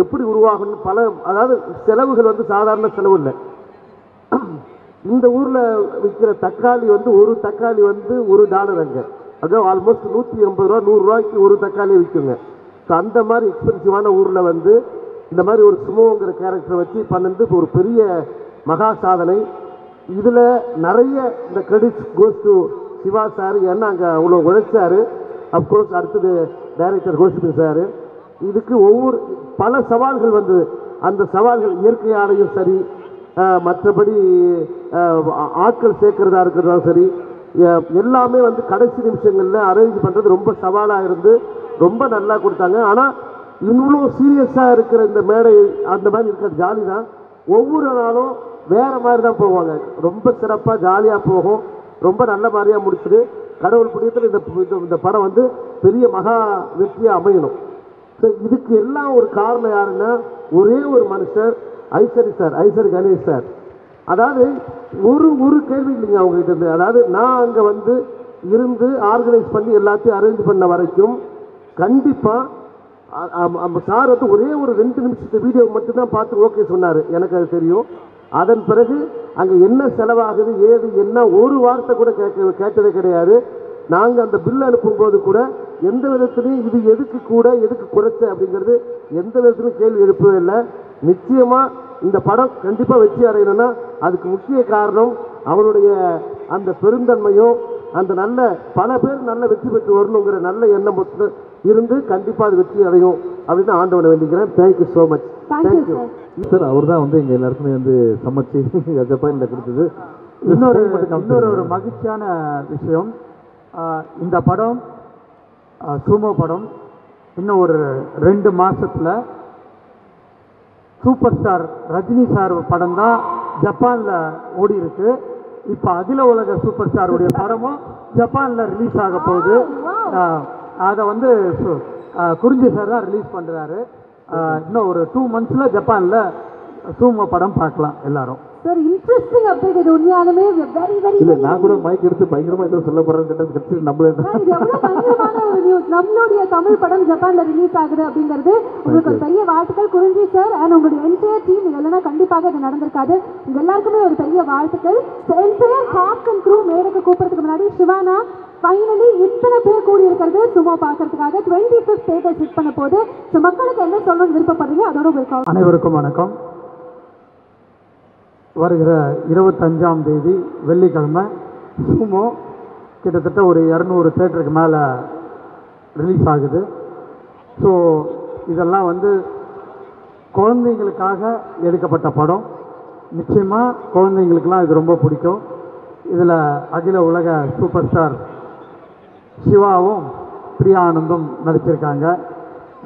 எப்படி உருவாகணும் பல, அதாவது செலவுகள் வந்து சாதாரண செலவு இல்லை. இந்த ஊரில் விற்கிற தக்காளி வந்து ஒரு தக்காளி வந்து $1 அங்கே, அதாவது ஆல்மோஸ்ட் 180 ரூபா 100 ரூபாய்க்கு ஒரு தக்காளி விற்குங்க. ஸோ அந்த மாதிரி எக்ஸ்பென்சிவான ஊரில் வந்து இந்த மாதிரி ஒரு சுமோங்கிற கேரக்டரை வச்சு பண்ணது ஒரு பெரிய மகா சாதனை. இதில் நிறைய இந்த credits goes to Siva sir. ஏன்னா அங்கே அவ்வளோ உழைச்சார். அப்கோர்ஸ் அடுத்தது டைரக்டர் கோஷ்பி சார். இதுக்கு ஒவ்வொரு பல சவால்கள் வந்தது. அந்த சவால்கள் இயற்கையாலையும் சரி, மற்றபடி ஆட்கள் சேர்க்கிறதா இருக்கிறதாலும் சரி, எல்லாமே வந்து கடைசி நிமிஷங்களில் அரேஞ்ச் பண்ணுறது ரொம்ப சவாலாக இருந்து ரொம்ப நல்லா கொடுத்தாங்க. ஆனால் இவ்வளோ சீரியஸாக இருக்கிற இந்த மேடை அந்த மாதிரி இருக்கிற ஜாலி தான். ஒவ்வொரு நாளும் வேறு மாதிரி தான் போவாங்க. ரொம்ப சிறப்பாக ஜாலியாக போகும். ரொம்ப நல்ல மாதிரியாக முடிச்சுது. கடவுள் புண்ணியத்தில் இந்த படம் வந்து பெரிய மகா வெற்றியாக அமையணும். ஸோ இதுக்கு எல்லாம் ஒரு காரணம் யாருன்னா ஒரே ஒரு மனுஷர், ஐஸ்வரி கணேஷ் சார். அதாவது ஒரு கேள்வி இல்லைங்க அவங்ககிட்ட இருந்து. அதாவது நான் அங்கே வந்து இருந்து ஆர்கனைஸ் பண்ணி எல்லாத்தையும் அரேஞ்ச் பண்ண வரைக்கும் கண்டிப்பாக சார் வந்து ஒரே ஒரு 2 நிமிஷத்து வீடியோ மட்டும்தான் பார்த்து ஓகே சொன்னார். எனக்கு அது தெரியும். அதன் பிறகு அங்கே என்ன செலவாகுது ஏது என்ன ஒரு வார்த்தை கூட கேட்டதே கிடையாது. நாங்கள் அந்த பில் அனுப்பும்போது கூட எந்த விதத்துலையும் இது எதுக்கு கூட எதுக்கு குறைச்ச அப்படிங்கிறது எந்த விதத்துலையும் கேள்வி எழுப்பவே இல்லை. நிச்சயமாக இந்த படம் கண்டிப்பாக வெற்றி அடையணும்னா அதுக்கு முக்கிய காரணம் அவருடைய அந்த பெருந்தன்மையும் அந்த நல்ல பல பேர் நல்ல வெற்றி பெற்று வரணுங்கிற நல்ல எண்ணம் இருந்து கண்டிப்பாக அது வெற்றி அடையும் அப்படின்னு ஆண்டவனை வேண்டிக்கிறேன். Thank you so much. Thank you sir. அவர் தான் வந்து எங்கள் எல்லாருக்குமே வந்து சமைச்சு ஜப்பானில் கொடுத்தது. இன்னொரு மகிழ்ச்சியான விஷயம், இந்த படம் சூமோ படம் இன்னும் ஒரு 2 மாதத்தில் சூப்பர் ஸ்டார் ரஜினி சார் படம் தான் ஜப்பானில் ஓடி இருக்கு. இப்போ அகில உலக சூப்பர் ஸ்டாருடைய படமும் ஜப்பானில் ரிலீஸ் ஆக போகுது. அதை வந்து குறிஞ்சி சார் தான் ரிலீஸ் பண்ணுறாரு. இன்னும் ஒரு 2 monthsல ஜப்பானில் சூமோ படம் பார்க்கலாம் எல்லாரும். Sir interesting update. இது உண்மையாலுமே வெரி வெரி இல்லை, நான் கூட மைக் எடுத்து பயங்கரமாக ஏதோ சொல்ல போகிறேன். நம்மளே பயங்கரமான ஒரு நியூஸ். நம்மளுடைய தமிழ் படம் ஜப்பான்ல ரிலீஸ் ஆகுது அப்படிங்கிறது உங்களுக்கு ஒரு பெரிய வாழ்த்துக்கள் குறிஞ்சி சார் அண்ட் உங்களுடைய என்டையர் டீம். இல்லைன்னா கண்டிப்பாக இது நடந்திருக்காது. உங்க எல்லாருக்குமே ஒரு பெரிய வாழ்த்துக்கள். என்டையர் காஸ்ட் அண்ட் க்ரூ மேடைக்கு கூப்பிடுறதுக்கு முன்னாடி சிவானா ஃபைனலி இத்தனை பேர் கூடி இருக்கிறது சும்மா பார்க்கறதுக்காக 25th ஸ்டேட்டஸ் ஹிட் பண்ண போது. ஸோ மக்களுக்கு என்ன சொல்லணும்னு விருப்பப்படுறீங்க அதோட உங்களுக்கு. அனைவருக்கும் வணக்கம். வருகிற 25ஆம் தேதி வெள்ளிக்கிழமை சூமோ கிட்டத்தட்ட ஒரு 200 தேட்டருக்கு மேலே ரிலீஸ் ஆகுது. ஸோ இதெல்லாம் வந்து குழந்தைங்களுக்காக எடுக்கப்பட்ட படம். நிச்சயமாக குழந்தைங்களுக்கெல்லாம் இது ரொம்ப பிடிக்கும். இதில் அகில உலக சூப்பர் ஸ்டார் சிவாவும் பிரியா ஆனந்தும் நடிச்சிருக்காங்க.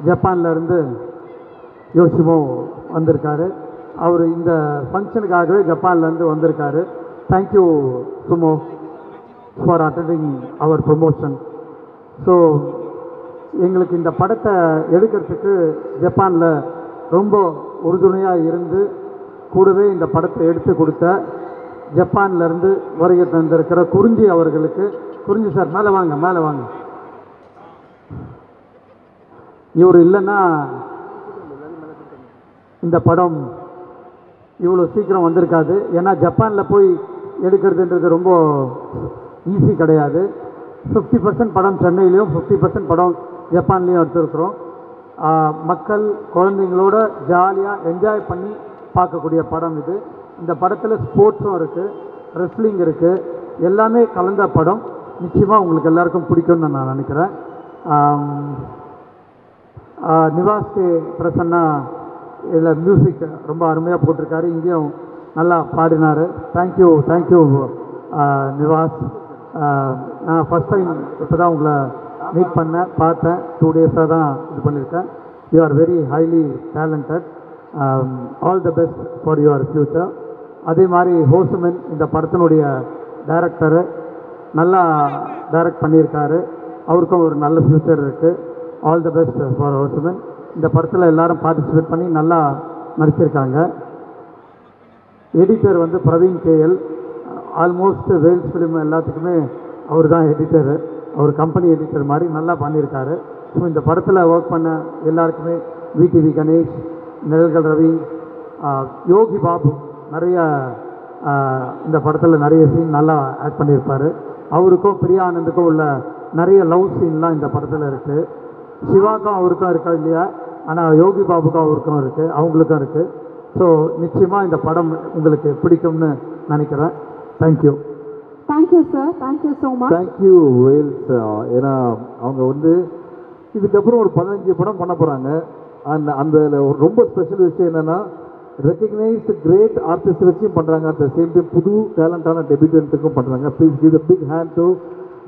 ஜப்பான்லேருந்து யோசிமோ வந்திருக்காரு. அவர் இந்த ஃபங்க்ஷனுக்காகவே ஜப்பான்லேருந்து வந்திருக்காரு. Thank you Sumo for attending our promotion. So எங்களுக்கு இந்த படத்தை எடுக்கிறதுக்கு ஜப்பானில் ரொம்ப உறுதுணையாக இருந்து கூடவே இந்த படத்தை எடுத்து கொடுத்த ஜப்பான்லேருந்து வருகை தந்திருக்கிற குறிஞ்சி அவர்களுக்கு, குறிஞ்சி சார் மேலே வாங்க, மேலே வாங்க. இவர் இல்லைன்னா இந்த படம் இவ்வளோ சீக்கிரம் வந்திருக்காது. ஏன்னா ஜப்பானில் போய் எடுக்கிறதுன்றது ரொம்ப ஈஸி கிடையாது. 50% படம் சென்னையிலையும் 50% படம் ஜப்பான்லேயும் எடுத்துருக்குறோம். மக்கள் குழந்தைங்களோட ஜாலியாக என்ஜாய் பண்ணி பார்க்கக்கூடிய படம் இது. இந்த படத்தில் ஸ்போர்ட்ஸும் இருக்குது, ரெஸ்லிங் இருக்குது, எல்லாமே கலந்த படம். நிச்சயமாக உங்களுக்கு எல்லாருக்கும் பிடிக்கும்னு நான் நினைக்கிறேன். நிவாஸ் கே பிரசன்னா இதில் மியூசிக் ரொம்ப அருமையாக போட்டிருக்காரு. இங்கேயும் நல்லா பாடினார். தேங்க்யூ நிவாஸ். நான் ஃபஸ்ட் டைம் இப்போ தான் உங்களை மீட் பண்ணேன், பார்த்தேன். 2 டேஸாக தான் இது பண்ணியிருக்கேன். You are very highly talented. All the best for your future. அதே மாதிரி ஹோசுமன் இந்த படத்தினுடைய டைரக்டரு நல்லா டைரக்ட் பண்ணியிருக்காரு. அவருக்கும் ஒரு நல்ல ஃப்யூச்சர் இருக்குது. ஆல் த பெஸ்ட் ஃபார் ஹோசுமன். இந்த படத்தில் எல்லாரும் பார்ட்டிசிபேட் பண்ணி நல்லா நடிச்சிருக்காங்க. எடிட்டர் வந்து Praveen KL. Almost Vels film எல்லாத்துக்குமே அவர் தான் எடிட்டரு. அவர் கம்பெனி எடிட்டர் மாதிரி நல்லா பண்ணியிருக்காரு. ஸோ இந்த படத்தில் ஒர்க் பண்ண எல்லாருக்குமே விடிவி கணேஷ், நிழல்கள் ரவி, யோகி பாபு நிறைய இந்த படத்தில் நிறைய சீன் நல்லா ஆக்ட் பண்ணியிருப்பார். அவருக்கும் பிரியா ஆனந்துக்கும் உள்ள நிறைய லவ் சீன்லாம் இந்த படத்தில் இருக்குது. சிவாக்கும் அவருக்கும் இருக்கா இல்லையா, ஆனால் யோகி பாபுக்கும் அவருக்கும் இருக்குது, அவங்களுக்கும் இருக்குது. ஸோ நிச்சயமாக இந்த படம் உங்களுக்கு பிடிக்கும்னு நினைக்கிறேன். Thank you sir, thank you so much. Thank you Vels. ஏன்னா அவங்க வந்து இதுக்கப்புறம் ஒரு 15 படம் பண்ண போகிறாங்க. அந்த ரொம்ப ஸ்பெஷல் விஷயம் என்னென்னா ரெக்கக்னைஸ்டு கிரேட் ஆர்டிஸ்ட் வச்சும் பண்ணுறாங்க. அட் த சேம் டைம் புது டேலண்டான டெபியூட்டன்ட்டுக்கும் பண்ணுறாங்க. Please give the big hand to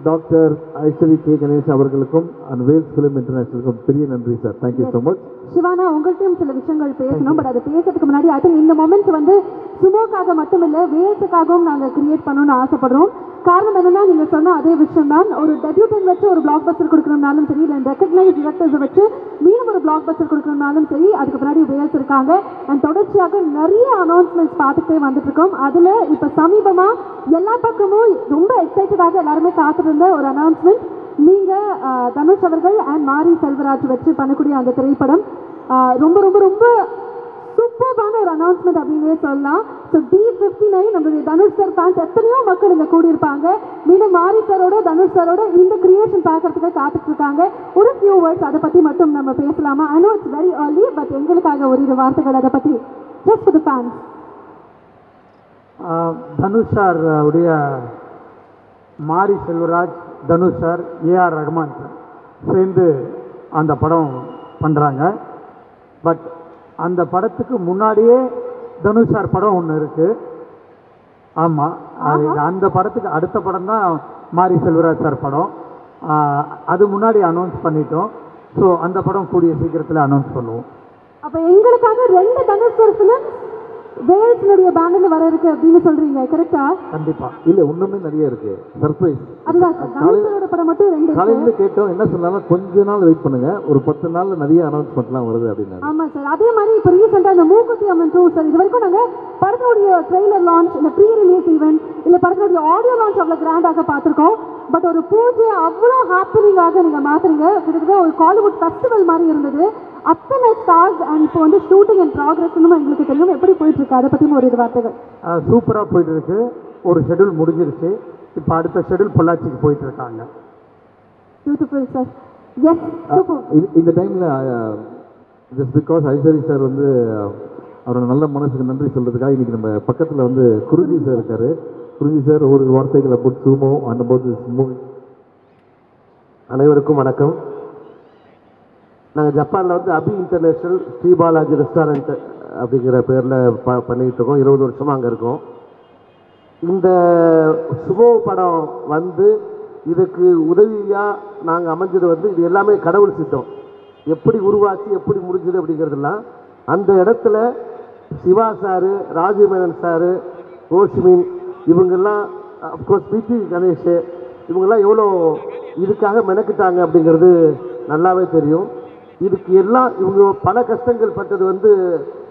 doctor Ishari K Ganesh அவர்களுக்கும் அண்ட் வேல்ஸ் ஃபிலிம் இன்டர்நேஷனலுக்கும் பெரிய நன்றி சார். Thank you so much. சிவானா, உங்கள்கிட்டையும் சில விஷயங்கள் பேசணும். பட் அது பேசுறதுக்கு முன்னாடி ஐ திங்க் இந்த மொமெண்ட் வந்து சுமோக்காக மட்டும் இல்லை, வேல்ஸுக்காகவும் நாங்கள் கிரியேட் பண்ணணும்னு ஆசைப்படுறோம். காரணம் என்னன்னா, நீங்கள் சொன்ன அதே விஷயம் தான். ஒரு டெபியூட்டன் வச்சு ஒரு பிளாக் பஸ்டர் கொடுக்கணும்னாலும் சரி, இல்லை ரெக்கக்னைஸ் டிரெக்டர்ஸை வச்சு மீண்டும் ஒரு பிளாக் பஸ்டர் கொடுக்கணும்னாலும் சரி, அதுக்கு பின்னாடி வேல்ஸ் இருக்காங்க. அண்ட் தொடர்ச்சியாக நிறைய அனௌன்ஸ்மெண்ட்ஸ் பார்த்துட்டே வந்துட்டு இருக்கோம். அதில் இப்போ சமீபமாக எல்லா பக்கமும் ரொம்ப எக்ஸைட்டடாக எல்லாருமே காத்திருந்த ஒரு அனௌன்ஸ்மெண்ட், நீங்கள் தனுஷ் அவர்கள் அண்ட் மாரி செல்வராஜ் வச்சு பண்ணக்கூடிய அந்த திரைப்படம் ரொம்ப ரொம்ப ரொம்ப சூப்பரான ஒரு அனௌன்ஸ்மெண்ட் அப்படின்னே சொல்லலாம். ஸோ D59 நம்மளுடைய தனுஷ் சார் ஃபேன்ஸ் எத்தனையோ மக்கள் இங்கே கூடியிருப்பாங்க. மீண்டும் மாரி சாரோட தனுஷ் சாரோட இந்த கிரியேஷன் பார்க்கறதுக்கு காத்துட்டு இருக்காங்க. ஒரு ஃபியூ வேர்ட்ஸ் அதை பற்றி மட்டும் நம்ம பேசலாமா? I know it's very early, but எங்களுக்காக ஒரு வார்த்தைகள் அதை பற்றி just for the fans. Dhanush sir உடைய Mari Selvaraj, Dhanush sir, AR Rahman sir சேர்ந்து அந்த படம் பண்ணுறாங்க. பட் அந்த படத்துக்கு முன்னாடியே தனுஷ் சார் படம் ஒன்று இருக்குது. ஆமாம், அந்த படத்துக்கு அடுத்த படம் தான் மாரி செல்வராஜ் சார் படம். அது முன்னாடி அனௌன்ஸ் பண்ணிட்டோம். ஸோ அந்த படம் கூடிய சீக்கிரத்தில் அனௌன்ஸ் பண்ணுவோம். அப்போ எங்களுக்காக 2 தனுஷ் சார் ஃபிலிம் வேல்ஸ்னுடைய பேனர்ல வர இருக்கு அப்படின்னு சொல்றீங்க, கரெக்டா? கண்டிப்பா. இல்ல இன்னுமே நிறைய இருக்கு சர்ப்ரைஸ். அதுதான் சார், தனுஷோட படம் மட்டும் 2 காலையில கேட்டோம். என்ன சொன்னாலும் கொஞ்ச நாள் வெயிட் பண்ணுங்க, ஒரு 10 நாள்ல நிறைய அனௌன்ஸ்மெண்ட்லாம் வருது அப்படின்னா. ஆமா சார். அதே மாதிரி இப்போ ரீசெண்டா இந்த மூக்குத்தி அம்மன் 2 சார், இது வரைக்கும் நாங்க படத்தினுடைய ட்ரெய்லர் லான்ச், இல்ல ப்ரீ ரிலீஸ் ஈவென்ட், இல்ல படத்தினுடைய ஆடியோ லான்ச் அவ்வளவு கிராண்டாக பார்த்திருக்கோம். பட் ஒரு பூஜை அவ்வளோ ஹாப்பனிங்காக நீங்க மாத்துறீங்க. கிட்டத்தட்ட ஒரு காலிவுட் ஃபெஸ்டிவல் மாதிரி இருந்தது. அத்தனை ஸ்டார்ஸ் அண்ட் இப்போ வந்து ஷூட்டிங் அண்ட் ப்ராக்ரஸ்னு எங்களுக்கு தெரியும். எப்படி போயிட்டு இருக்கு அதை பற்றி ஒரு வார்த்தைகள்? சூப்பராக போயிட்டு இருக்கு. ஒரு ஷெட்யூல் முடிஞ்சிருச்சு. இப்போ அடுத்த ஷெட்யூல் பொள்ளாச்சிக்கு போயிட்டு இருக்காங்க. Beautiful sir. Yes, super. இந்த டைமில் ஜஸ்ட் பிகாஸ் ஐஸ்வரி சார் வந்து அவரோட நல்ல மனசுக்கு நன்றி சொல்கிறதுக்காக இன்னைக்கு நம்ம பக்கத்தில் வந்து குறிஞ்சி சார் இருக்காரு. குறிஞ்சி சார் ஒரு வார்த்தைகள் about sumo and about this movie. அனைவருக்கும் வணக்கம். நாங்கள் ஜப்பானில் வந்து அபி இன்டர்நேஷ்னல் ஸ்ரீபாலாஜி ரெஸ்டாரண்ட் அப்படிங்கிற பேரில் பண்ணிகிட்டு இருக்கோம். 20 வருஷமாக அங்கே இருக்கோம். இந்த சுமோ படம் வந்து இதுக்கு உதவியாக நாங்கள் அமைஞ்சது வந்து இது எல்லாமே கடவுள் சித்தம். எப்படி உருவாச்சு எப்படி முடிஞ்சது அப்படிங்கிறதுலாம் அந்த இடத்துல சிவா சாரு, ராஜமேனன் சாரு, ரோஷ்மின் இவங்கெல்லாம், அஃப்கோர்ஸ் பிடி கணேஷ் இவங்கெல்லாம் எவ்வளோ இதுக்காக மெனக்கிட்டாங்க அப்படிங்கிறது நல்லாவே தெரியும். இதுக்கு எல்லாம் இவங்க பல கஷ்டங்கள் பட்டது வந்து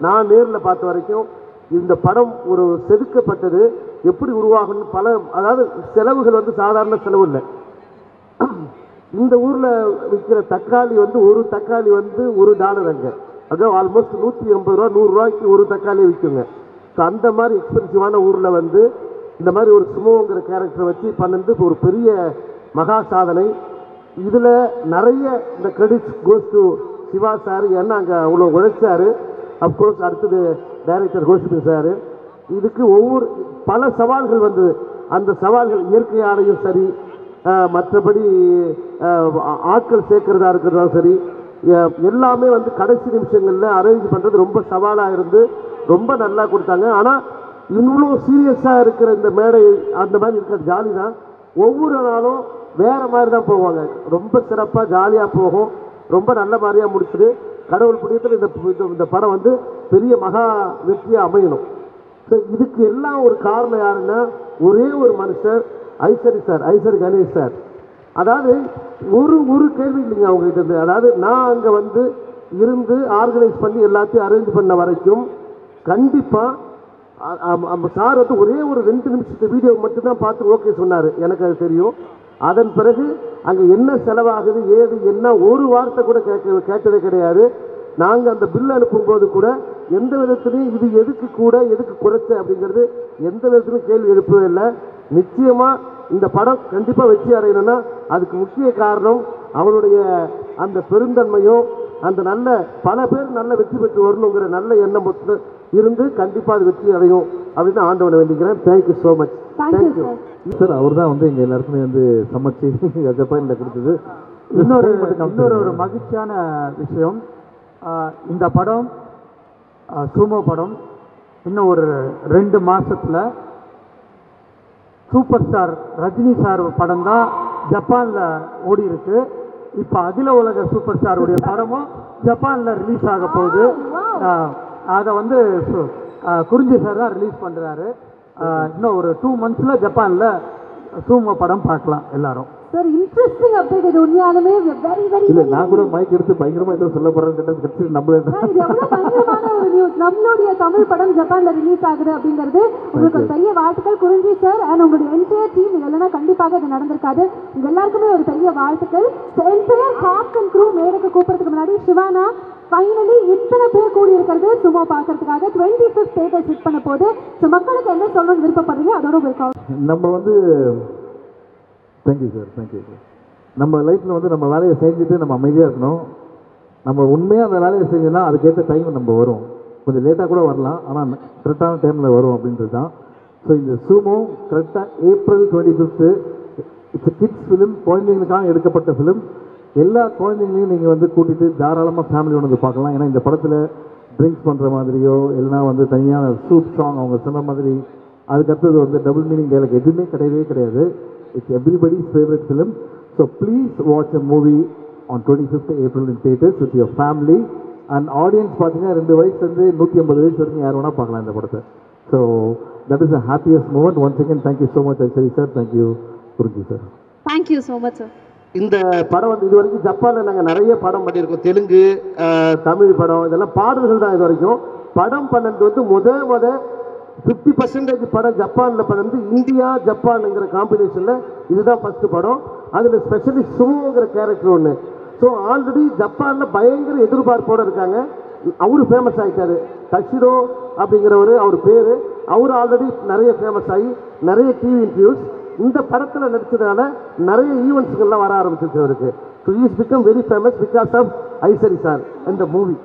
நான் நேரில் பார்த்த வரைக்கும் இந்த படம் ஒரு செதுக்கப்பட்டது எப்படி உருவாகணும் பல, அதாவது செலவுகள் வந்து சாதாரண செலவு இல்லை. இந்த ஊரில் விற்கிற தக்காளி வந்து ஒரு தக்காளி வந்து $1 அங்கே, அதாவது ஆல்மோஸ்ட் 180 ரூபா 100 ரூபாய்க்கு ஒரு தக்காளி விற்குங்க. ஸோ அந்த மாதிரி எக்ஸ்பென்சிவான ஊரில் வந்து இந்த மாதிரி ஒரு சுமோங்கிற கேரக்டரை வச்சு பண்ணது ஒரு பெரிய மகா சாதனை. இதில் நிறைய இந்த credits goes to Siva sir, ஏன்னா அங்கே அவ்வளோ உழைச்சார். அப்கோர்ஸ் அடுத்தது டைரக்டர் கோஷ்பி சார். இதுக்கு ஒவ்வொரு பல சவால்கள் வந்து அந்த சவால்கள் இயற்கையாலையும் சரி, மற்றபடி ஆட்கள் சேர்க்கிறதா இருக்கிறதாலும் சரி, எல்லாமே வந்து கடைசி நிமிஷங்களில் அரேஞ்ச் பண்ணுறது ரொம்ப சவாலாக இருந்து ரொம்ப நல்லா கொடுத்தாங்க. ஆனால் இவ்வளோ சீரியஸாக இருக்கிற இந்த மேடை அந்த மாதிரி இருக்கிற ஜாலி தான். ஒவ்வொரு நாளும் வேறு மாதிரி தான் போவாங்க. ரொம்ப சிறப்பாக ஜாலியாக போகும். ரொம்ப நல்ல மாதிரியாக முடிச்சுது. கடவுள் புண்ணியத்தில் இந்த படம் வந்து பெரிய மகா வெற்றியாக அமையணும். ஸோ இதுக்கு எல்லாம் ஒரு காரணம் யாருன்னா ஒரே ஒரு மனுஷர், ஐசரி கணேஷ் சார். அதாவது ஒரு கேள்வி இல்லைங்க அவங்ககிட்ட இருந்து. அதாவது நான் அங்கே வந்து இருந்து ஆர்கனைஸ் பண்ணி எல்லாத்தையும் அரேஞ்ச் பண்ண வரைக்கும் கண்டிப்பாக சார் வந்து ஒரே ஒரு 2 நிமிஷத்து வீடியோ மட்டும்தான் பார்த்து ஓகே சொன்னார். எனக்கு அது தெரியும். அதன் பிறகு அங்கே என்ன செலவாகுது ஏது என்ன ஒரு வார்த்தை கூட கேட்டதே கிடையாது. நாங்கள் அந்த பில் அனுப்பும்போது கூட எந்த விதத்துலையும் இது எதுக்கு கூட எதுக்கு குறைச்ச அப்படிங்கிறது எந்த விதத்துலையும் கேள்வி எழுப்பவே இல்லை. நிச்சயமாக இந்த படம் கண்டிப்பாக வெற்றி அடையணும்னா அதுக்கு முக்கிய காரணம் அவருடைய அந்த பெருந்தன்மையும் அந்த நல்ல பல பேர் நல்ல வெற்றி பெற்று வரணுங்கிற நல்ல எண்ணம் இருந்து கண்டிப்பாக அது வெற்றி அடையும் அப்படின்னு ஆண்டவனை வேண்டிக்கிறேன். Thank you so much. Thank you sir. அவர் தான் வந்து எங்கள் எல்லாருக்குமே வந்து சமைச்சு ஜப்பானில் கொடுத்தது. இன்னொரு மகிழ்ச்சியான விஷயம், இந்த படம் சூமோ படம் இன்னும் ஒரு 2 மாதத்தில் சூப்பர் ஸ்டார் ரஜினி சார் படம் தான் ஜப்பானில் ஓடி இருக்கு. இப்போ அகில உலக சூப்பர் ஸ்டாருடைய படமும் ஜப்பானில் ரிலீஸ் ஆக போகுது. அதை வந்து குறிஞ்சி சார் தான் ரிலீஸ் பண்ணுறாரு. இன்னும் ஒரு 2 monthsல ஜப்பானில் சூமோ படம் பார்க்கலாம் எல்லாரும். Sir interesting update. இது உண்மையாலுமே வெரி வெரி இல்லை, நான் கூட மைக் எடுத்து பயங்கரமாக ஏதோ சொல்ல போகிறேன்னு நம்ம பயங்கரமான ஒரு நியூஸ். நம்மளுடைய தமிழ் படம் ஜப்பான்ல ரிலீஸ் ஆகுது அப்படிங்கிறது உங்களுக்கு ஒரு பெரிய வாழ்த்துக்கள் குறிஞ்சி சார் அண்ட் உங்களுடைய என்டையர் டீம். இல்லைன்னா கண்டிப்பாக இது நடந்திருக்காது. உங்க எல்லாருக்குமே ஒரு பெரிய வாழ்த்துக்கள். என்டையர் காஸ்ட் அண்ட் க்ரூ மேடைக்கு கூப்பிடுறதுக்கு முன்னாடி சிவானா ஃபைனலி இத்தனை பேர் கூடி இருக்கிறது சும்மா பார்க்கறதுக்காக 25th ஸ்டேட்டஸ் ஹிட் பண்ண போது. ஸோ மக்களுக்கு என்ன சொல்லணும்னு விருப்பப்படுறீங்க அதோட உங்களுக்கு நம்ம வந்து தேங்க்யூ சார். நம்ம லைஃப்பில் வந்து நம்ம வேலையை செஞ்சுட்டு நம்ம அமைதியாக இருக்கணும். நம்ம உண்மையாக அந்த வேலையை செஞ்சோன்னா அதுக்கேற்ற டைம் நம்ம வரும். கொஞ்சம் லேட்டாக கூட வரலாம், ஆனால் கரெக்டான டைமில் வரும் அப்படின்றது தான். ஸோ இந்த சூமோ கரெக்டாக April 25th it's kids film, குழந்தைங்களுக்காக எடுக்கப்பட்ட ஃபிலிம். எல்லா குழந்தைங்களையும் நீங்கள் வந்து கூட்டிகிட்டு தாராளமாக ஃபேமிலியோட வந்து பார்க்கலாம். ஏன்னா இந்த படத்தில் ட்ரிங்க்ஸ் பண்ணுற மாதிரியோ இல்லைனா வந்து தனியான சூப் சாங் அவங்க சொன்ன மாதிரி அதுக்கடுத்தது வந்து டபுள் மீனிங் டைலாக் எதுவுமே கிடையாது. It's everybody's favourite film. So please watch a movie on 25th April in theaters with your family. And audience பார்த்தீங்கன்னா 2 வயசுலேருந்து 150 வயசு வரைக்கும் யார் வேணால் பார்க்கலாம் இந்த படத்தை. So that is a happiest moment. Once again thank you so much Ishari sir. Thank you Guruji sir. Thank you so much sir. இந்த படம் வந்து இது வரைக்கும் ஜப்பானில் நாங்கள் நிறைய படம் பண்ணியிருக்கோம். தெலுங்கு, தமிழ் படம், இதெல்லாம் பாடல்கள் தான் இது வரைக்கும். படம் பண்ணது வந்து முத 50% படம் ஜப்பானில் பண்ணது. இந்தியா ஜப்பானுங்கிற காம்பினேஷனில் இதுதான் ஃபஸ்ட்டு படம். அதில் ஸ்பெஷலி சுமோங்கிற கேரக்டர் ஒன்று. ஸோ ஆல்ரெடி ஜப்பானில் பயங்கர எதிர்பார்ப்போடு இருக்காங்க. அவரு ஃபேமஸ் ஆகிட்டார். தஷிரோ அப்படிங்கிறவர் அவர் பேர். அவர் ஆல்ரெடி நிறைய ஃபேமஸ் ஆகி நிறைய டிவி இன்டர்வியூஸ் இந்த படத்தில் நடித்ததுனால நிறைய ஈவெண்ட்ஸ்கள்லாம் வர ஆரம்பிச்சிருச்சு அவருக்கு. So is become very famous because of Ishari sir இந்த மூவி.